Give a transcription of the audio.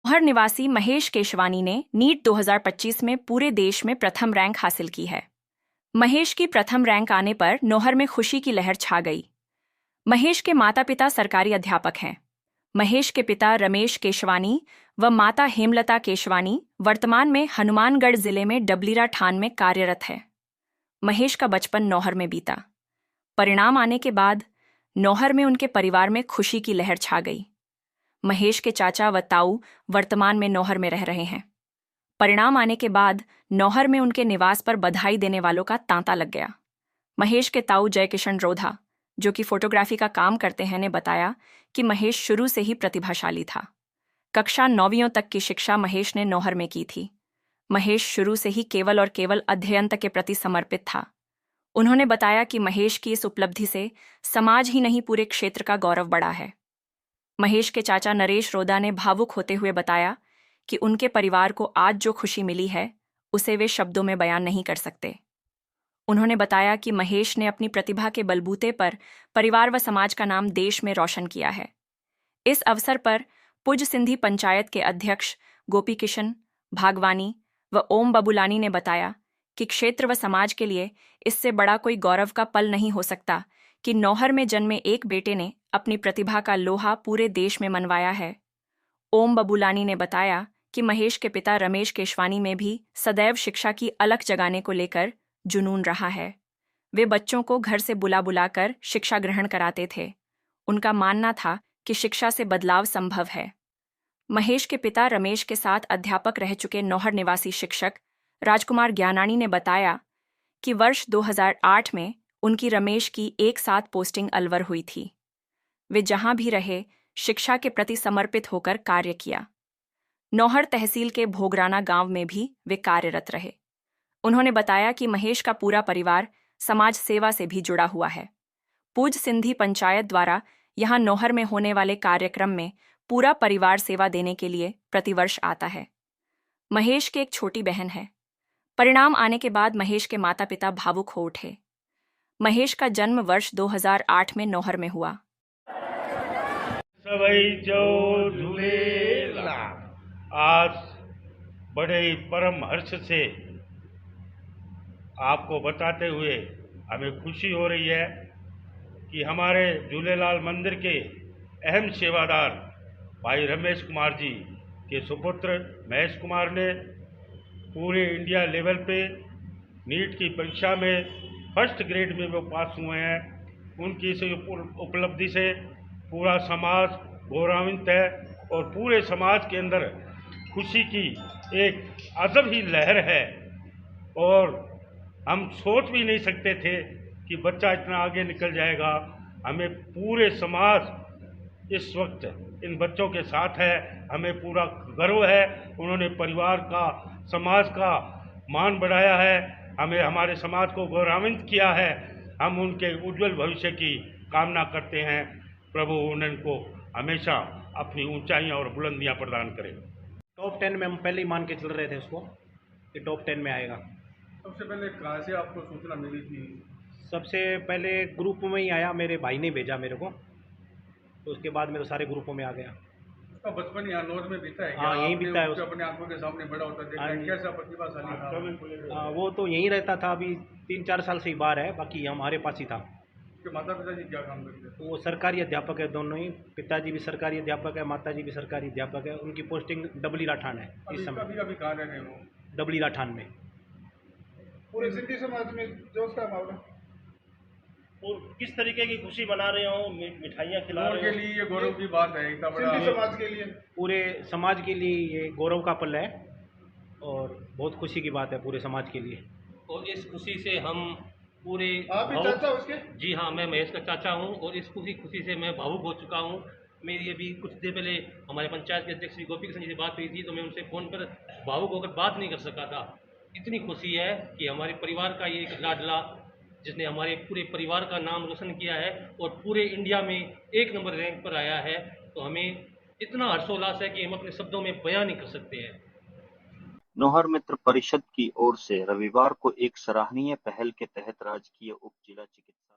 नौहर निवासी महेश केशवानी ने नीट 2025 में पूरे देश में प्रथम रैंक हासिल की है। महेश की प्रथम रैंक आने पर नौहर में खुशी की लहर छा गई। महेश के माता-पिता सरकारी अध्यापक हैं। महेश के पिता रमेश केशवानी व माता हेमलता केशवानी वर्तमान में हनुमानगढ़ जिले में डबलीरा ठान में कार्यरत है। महेश का बचपन नौहर में बीता। परिणाम आने के बाद नौहर में उनके परिवार में खुशी की लहर छा गई। महेश के चाचा व ताऊ वर्तमान में नौहर में रह रहे हैं। परिणाम आने के बाद नौहर में उनके निवास पर बधाई देने वालों का तांता लग गया। महेश के ताऊ जयकिशन रोधा, जो कि फोटोग्राफी का काम करते हैं, ने बताया कि महेश शुरू से ही प्रतिभाशाली था। कक्षा 9वीं तक की शिक्षा महेश ने नौहर में की थी। महेश शुरू से ही केवल और केवल अध्ययन तक के प्रति समर्पित था। उन्होंने बताया कि महेश की इस उपलब्धि से समाज ही नहीं पूरे क्षेत्र का गौरव बढ़ा है। महेश के चाचा नरेश रोदा ने भावुक होते हुए बताया कि उनके परिवार को आज जो खुशी मिली है उसे वे शब्दों में बयान नहीं कर सकते। उन्होंने बताया कि महेश ने अपनी प्रतिभा के बलबूते पर परिवार व समाज का नाम देश में रोशन किया है। इस अवसर पर पुज सिंधी पंचायत के अध्यक्ष गोपी किशन भागवानी व ओम बबुलानी ने बताया कि क्षेत्र व समाज के लिए इससे बड़ा कोई गौरव का पल नहीं हो सकता कि नौहर में जन्मे एक बेटे ने अपनी प्रतिभा का लोहा पूरे देश में मनवाया है। ओम बबुलानी ने बताया कि महेश के पिता रमेश केशवानी में भी सदैव शिक्षा की अलख जगाने को लेकर जुनून रहा है। वे बच्चों को घर से बुला बुलाकर शिक्षा ग्रहण कराते थे। उनका मानना था कि शिक्षा से बदलाव संभव है। महेश के पिता रमेश के साथ अध्यापक रह चुके नौहर निवासी शिक्षक राजकुमार ज्ञानानी ने बताया कि वर्ष 2008 में उनकी रमेश की एक साथ पोस्टिंग अलवर हुई थी। वे जहां भी रहे शिक्षा के प्रति समर्पित होकर कार्य किया। नौहर तहसील के भोगराना गांव में भी वे कार्यरत रहे। उन्होंने बताया कि महेश का पूरा परिवार समाज सेवा से भी जुड़ा हुआ है। पूज सिंधी पंचायत द्वारा यहां नौहर में होने वाले कार्यक्रम में पूरा परिवार सेवा देने के लिए प्रतिवर्ष आता है। महेश की एक छोटी बहन है। परिणाम आने के बाद महेश के माता पिता भावुक हो उठे। महेश का जन्म वर्ष 2008 में नौहर में हुआ। सभई जो झूलेला। आज बड़े ही परम हर्ष से आपको बताते हुए हमें खुशी हो रही है कि हमारे झूलेलाल मंदिर के अहम सेवादार भाई रमेश कुमार जी के सुपुत्र महेश कुमार ने पूरे इंडिया लेवल पे नीट की परीक्षा में फर्स्ट ग्रेड में वो पास हुए हैं। उनकी इस उपलब्धि से पूरा समाज गौरवान्वित है और पूरे समाज के अंदर खुशी की एक अजब ही लहर है और हम सोच भी नहीं सकते थे कि बच्चा इतना आगे निकल जाएगा। हमें पूरे समाज इस वक्त इन बच्चों के साथ है। हमें पूरा गर्व है। उन्होंने परिवार का, समाज का मान बढ़ाया है। हमें हमारे समाज को गौरवान्वित किया है। हम उनके उज्जवल भविष्य की कामना करते हैं। प्रभु उनको हमेशा अपनी ऊंचाइयां और बुलंदियां प्रदान करें। टॉप 10 में हम पहले ही मान के चल रहे थे उसको कि टॉप 10 में आएगा। सबसे पहले कहाँ से आपको सूचना मिली थी? सबसे पहले ग्रुप में ही आया, मेरे भाई ने भेजा मेरे को, तो उसके बाद मेरे सारे ग्रुपों में आ गया। उसका बचपन यहाँ नॉर्थ में बीता है? हाँ, यहीं बीता है। अपने आंखों के सामने बड़ा होता देखा है, कैसा प्रतिभाशाली था? वो तो यहीं रहता था, अभी 3-4 साल से ही बाहर है, बाकी हमारे पास ही था। उसके माता पिता जी क्या काम करते हैं? वो सरकारी अध्यापक है दोनों ही। पिताजी भी सरकारी अध्यापक है, माताजी भी सरकारी अध्यापक है। उनकी पोस्टिंग डबलीरा ठान है इस समय। अभी कहाँ रह रहे हैं वो? डबलीरा ठान में। पूरे सिंधी समाज में जोश का माहौल और किस तरीके की खुशी मना रहे हो, मिठाइयाँ खिला रहे हो? के लिए ये गौरव की बात है, इतना बड़ा सिंधी समाज के लिए, पूरे समाज के लिए ये गौरव का पल है और बहुत खुशी की बात है पूरे समाज के लिए। और इस खुशी से हम पूरे आप भी चाचा उसके? जी हाँ, मैं महेश का चाचा हूँ और इस खुशी से मैं भावुक हो चुका हूँ। मेरी अभी कुछ देर पहले हमारे पंचायत के अध्यक्ष श्री गोपी किशन जी से बात हुई थी, तो मैं उनसे फ़ोन पर भावुक होकर बात नहीं कर सका था। इतनी खुशी है कि हमारे परिवार का ये एक लाडला, जिसने हमारे पूरे परिवार का नाम रोशन किया है और पूरे इंडिया में 1 नंबर रैंक पर आया है, तो हमें इतना हर्षोल्लास है कि हम अपने शब्दों में बयान नहीं कर सकते हैं। नौहर मित्र परिषद की ओर से रविवार को एक सराहनीय पहल के तहत राजकीय उप जिला चिकित्सा